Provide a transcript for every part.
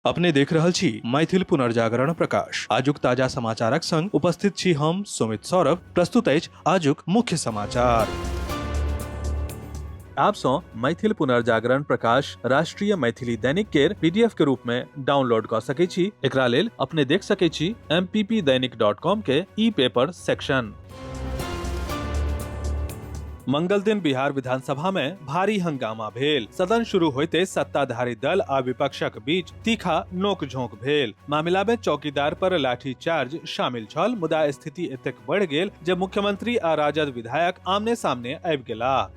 अपने देख रहल छी मैथिल पुनर्जागरण प्रकाश। आजुक ताजा समाचारक संग उपस्थित छी हम सुमित सौरभ। प्रस्तुत अछि आजुक मुख्य समाचार। आप सो मैथिल पुनर्जागरण प्रकाश राष्ट्रीय मैथिली दैनिक केर पीडीएफ के रूप में डाउनलोड कर सकै छी। एकरा लेल अपने देख सकै छी mppdainik.com के ई पेपर सेक्शन। मंगल दिन बिहार विधानसभा में भारी हंगामा भेल। सदन शुरू होते सत्ताधारी दल आ विपक्षक बीच तीखा नोक-झोंक भेल। मामला में चौकीदार पर लाठीचार्ज शामिल छल, मुदा स्थिति एतेक बढ़ गेल जे मुख्यमंत्री आ राजद विधायक आमने सामने आबि गेलाह।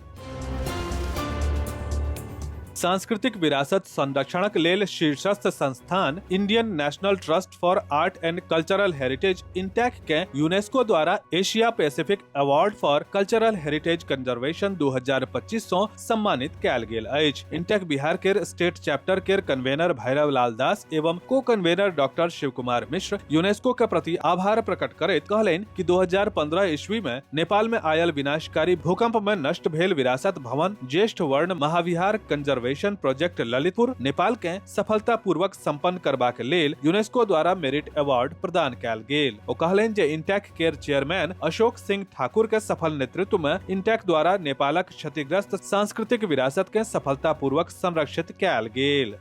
सांस्कृतिक विरासत संरक्षणक लेल शीर्षस्थ संस्थान Indian National Trust for Art and Cultural Heritage INTACH के यूनेस्को द्वारा Asia Pacific Award for Cultural Heritage Conservation 2025 सो सम्मानित कैल गेल अछि। इंटैक बिहार केर स्टेट चैप्टर केर कन्वेनर भैरव लाल दास एवं co convener doctor Shiv Kumar Mishra UNESCO के प्रति आभार प्रकट करैत कहलनि कि 2015 ईस्वी में नेपाल में आयल विनाशकारी भूकंप में नष्ट भेल विरासत भवन ज्येष्ठ वर्ण महाविहार कंजर्वेशन प्रोजेक्ट ललितपुर नेपाल के सफलता पूर्वक संपन्न करबाक लेल यूनेस्को द्वारा मेरिट अवार्ड प्रदान कैल गेल। ओ कहलनि जे इंटैक केर चेयरमैन अशोक सिंह ठाकुर के सफल नेतृत्व में इंटैक द्वारा नेपालक क्षतिग्रस्त सांस्कृतिक विरासत के सफलता पूर्वक संरक्षित कैल गेल।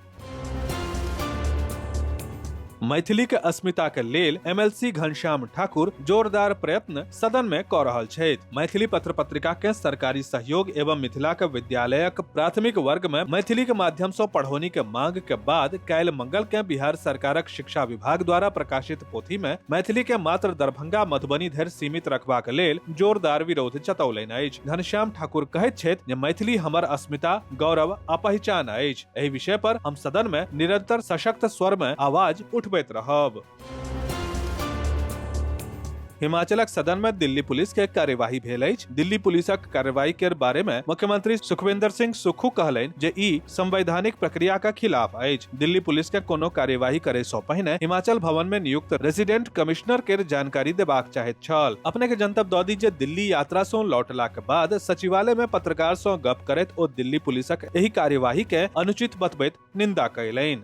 मैथिली के अस्मिता के लेल एमएलसी घनश्याम ठाकुर जोरदार प्रयत्न सदन में क रहल छथि। मैथिली पत्र पत्रिका के सरकारी सहयोग एवं मिथिला के विद्यालयक प्राथमिक वर्ग में मैथिली के माध्यम से पढ़ौनी के मांग के बाद काल्हि मंगल के बिहार सरकारक शिक्षा विभाग द्वारा प्रकाशित पोथी में मैथिली के मात्र दरभंगा मधुबनी धरि सीमित रखबाक लेल जोरदार विरोध जतौलनि अछि। घनश्याम ठाकुर कहैत छथि जे मैथिली हमर अस्मिता, गौरव आ पहचान अछि। एहि विषय पर हम सदन में निरंतर सशक्त स्वर में आवाज उठबैत रहब। हिमाचलक सदन में दिल्ली पुलिस के कार्यवाही भेल अछि। दिल्ली पुलिसक कार्रवाई के बारे में मुख्यमंत्री सुखविंदर सिंह सुक्खू कहलनि जे ई संवैधानिक प्रक्रिया के खिलाफ अछि। दिल्ली पुलिस के कोनो कार्यवाही करे सो पहिने हिमाचल भवन में नियुक्त रेसिडेंट कमिश्नर के जानकारी देबाक चाहैत छल। अपने के जनतब दऽ दी जे दिल्ली यात्रा सो लौटला के बाद सचिवालय में पत्रकार सो गप करैत ओ दिल्ली पुलिसक एही कार्यवाही के अनुचित बतबैत निंदा कयलनि।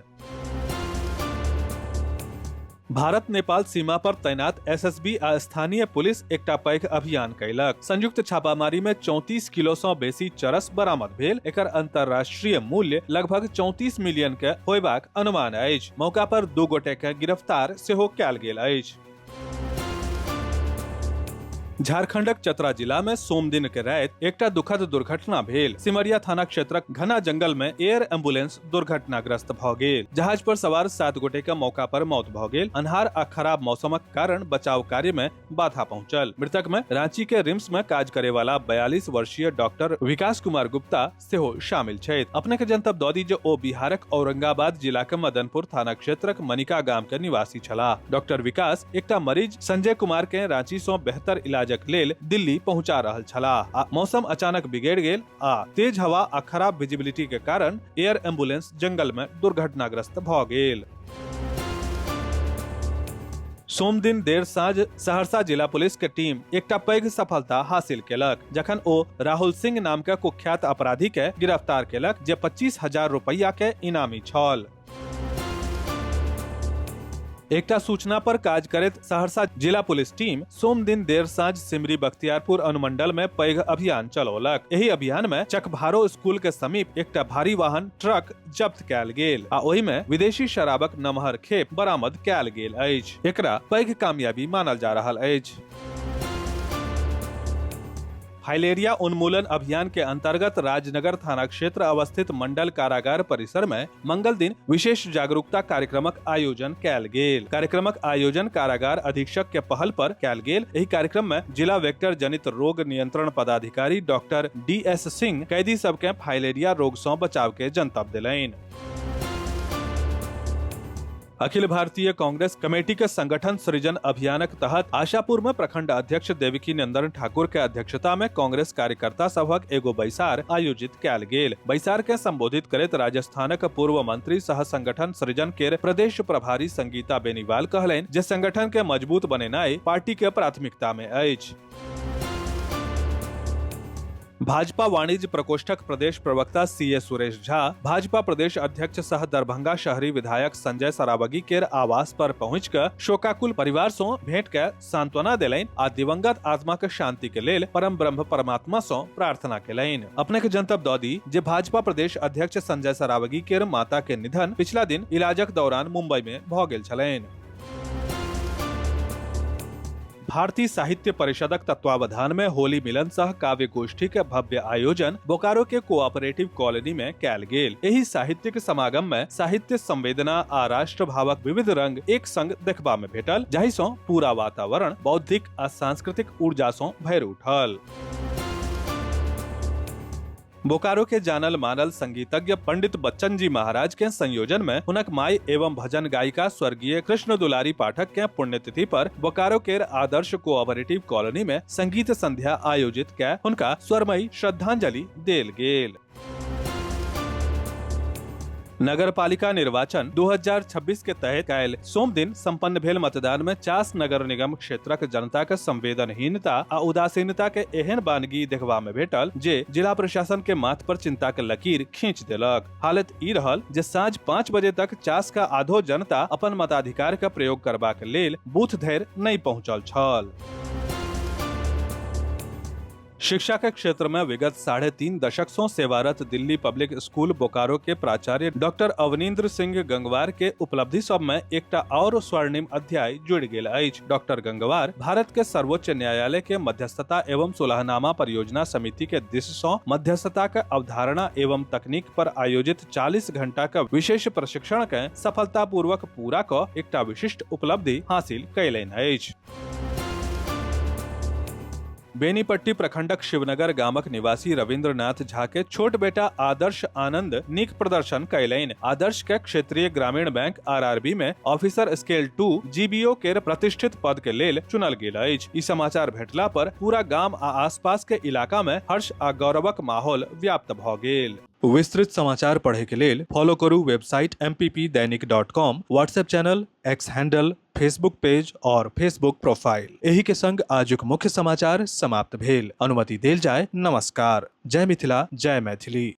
भारत नेपाल सीमा पर तैनात एसएसबी आ स्थानीय पुलिस एकटा पैघ अभियान कयलक। संयुक्त छापामारी में 34 किलो सँ बेसी चरस बरामद भेल। एकर अंतर्राष्ट्रीय मूल्य लगभग 34 मिलियन के होयबाक अनुमान अछि। मौका पर 2 गोटे के गिरफ्तार सेहो कयल गेल अछि। झारखंडक चतरा जिला में सोम दिन के राति एकटा दुखद दुर्घटना भेल। सिमरिया थाना क्षेत्रक घना जंगल में एयर एम्बुलेंस दुर्घटनाग्रस्त भऽ गेल। जहाज पर सवार 7 गोटे के मौका पर मौत भऽ गेल। अन्हार आ खराब मौसमक कारण बचाव कार्य में बाधा पहुंचल। मृतक में रांची के रिम्स में काज करे वाला 42 वर्षीय डॉक्टर विकास कुमार गुप्ता सेहो शामिल छथि। अपने के जनतब दऽ दी जे ओ बिहारक औरंगाबाद जिला के मदनपुर थाना क्षेत्रक मनिका गाम के निवासी छलाह। डॉक्टर विकास एकटा मरीज संजय कुमार के रांची सँ बेहतर इलाज लेल दिल्ली पहुंचा रहल छलाह। मौसम अचानक बिगड़ गेल आ तेज हवा आ खराब विजिबिलिटी के कारण एयर एम्बुलेंस जंगल में दुर्घटनाग्रस्त भऽ गेल। सोम दिन देर साँझ सहरसा जिला पुलिस के टीम एकटा पैघ सफलता हासिल केलक जखन ओ राहुल सिंह नाम के कुख्यात अपराधी के गिरफ्तार केलक जे 25,000 रुपैया के इनामी छल। एकटा सूचना पर काज करैत सहरसा जिला पुलिस टीम सोम दिन देर साँझ सिमरी बख्तियारपुर अनुमंडल में पैघ अभियान चलौलक। एही अभियान में चकभारो स्कूल के समीप एकटा भारी वाहन ट्रक जब्त कैल गेल आ ओहि में विदेशी शराबक नमहर खेप बरामद कैल गेल अछि। एकरा पैघ कामयाबी मानल जा रहल अछि। फाइलेरिया उन्मूलन अभियान के अंतर्गत राजनगर थाना क्षेत्र अवस्थित मंडल कारागार परिसर में मंगल दिन विशेष जागरूकता कार्यक्रमक आयोजन कैल गेल। कार्यक्रमक आयोजन कारागार अधीक्षक के पहल पर कैल गेल। एही कार्यक्रम में जिला वेक्टर जनित रोग नियंत्रण पदाधिकारी डॉक्टर DS सिंह कैदी सब के फाइलेरिया रोग सँ बचाव के जनतब देलनि। अखिल भारतीय कांग्रेस कमेटी के संगठन सृजन अभियानक तहत आशापुर में प्रखंड अध्यक्ष देवकी नंदन ठाकुर के अध्यक्षता में कांग्रेस कार्यकर्ता सभक एगो बैसार आयोजित कैल गेल। बैसार के संबोधित करैत राजस्थानक पूर्व मंत्री सह संगठन सृजन के प्रदेश प्रभारी संगीता बेनीवाल कहलनि जे संगठन के मजबूत बनेनाइ पार्टी के प्राथमिकता में अछि। भाजपा वाणिज्य प्रकोष्ठक प्रदेश प्रवक्ता सीए सुरेश झा भाजपा प्रदेश अध्यक्ष सह दरभंगा शहरी विधायक संजय सरावगी के आवास पर पहुँच कर शोकाकुल परिवार सो भेंट कर सांत्वना दिलैन आ दिवंगत आत्मा के शांति के लेल परम ब्रह्म परमात्मा सो प्रार्थना केलैन। अपने के जनतब दऽ दी जे भाजपा प्रदेश अध्यक्ष संजय सरावगी के माता के निधन पिछला दिन इलाजक दौरान मुंबई में भऽ गेल छलैन। भारतीय साहित्य परिषदक तत्वावधान में होली मिलन सह काव्य गोष्ठी के भव्य आयोजन बोकारो के कोऑपरेटिव कॉलोनी में कैल गेल। एही साहित्यिक समागम में साहित्य संवेदना आ राष्ट्र भावक विविध रंग एक संग देखबा में भेटल, जाहि सॅ पूरा वातावरण बौद्धिक आ सांस्कृतिक ऊर्जा सॅ भरि उठल। बोकारो के जानल मानल संगीतज्ञ पंडित बच्चन जी महाराज के संयोजन में हुनक माई एवं भजन गायिका स्वर्गीय कृष्ण दुलारी पाठक के पुण्यतिथि पर बोकारो के आदर्श कोऑपरेटिव कॉलोनी में संगीत संध्या आयोजित के हुनका स्वरमयी श्रद्धांजलि देल गेल। नगर पालिका निर्वाचन 2026 के तहत कैल सोम दिन संपन्न भेल मतदान में 50 नगर निगम क्षेत्रक जनता के संवेदनहीनता आ उदासीनता के एहन बानगी देखबा में भेटल जे जिला प्रशासन के माथ पर चिंता के लकीर खींच देलक। हालत ई रहल जे साँझ 5 बजे तक 50 का आधो जनता अपन मताधिकार का प्रयोग करबाक लेल बूथ धरि नहीं पहुँचल छल। शिक्षा के क्षेत्र में विगत 3.5 दशक से सेवारत दिल्ली पब्लिक स्कूल बोकारो के प्राचार्य डॉक्टर अवनींद्र सिंह गंगवार के उपलब्धि सब में एकटा और स्वर्णिम अध्याय जुड़ गेल अछि। डॉक्टर गंगवार भारत के सर्वोच्च न्यायालय के मध्यस्थता एवं सुलहनामा परियोजना समिति के दिस से मध्यस्थता के अवधारणा एवं तकनीक पर आयोजित 40 घंटा का विशेष प्रशिक्षण के सफलता पूर्वक पूरा क एकटा विशिष्ट उपलब्धि हासिल कयलनि अछि। बेनीपट्टी प्रखंडक शिवनगर गामक निवासी रविंद्रनाथ झा के छोट बेटा आदर्श आनंद नीक प्रदर्शन कयलनि। आदर्श के क्षेत्रीय ग्रामीण बैंक आरआरबी में ऑफिसर स्केल 2 जीबीओ के प्रतिष्ठित पद के लेल चुनल गेल अछि। ई समाचार भेटला पर पूरा गाम आ आसपास के इलाका में हर्ष आ गौरवक माहौल व्याप्त भऽ गेल। विस्तृत समाचार पढ़े के लेल फॉलो करू website mppdainik.com, WhatsApp channel, x handle, Facebook page और फेसबुक प्रोफाइल। एही के संग आजुक मुख्य समाचार समाप्त भेल। अनुमति देल जाय। नमस्कार। जय मिथिला, जय मैथिली।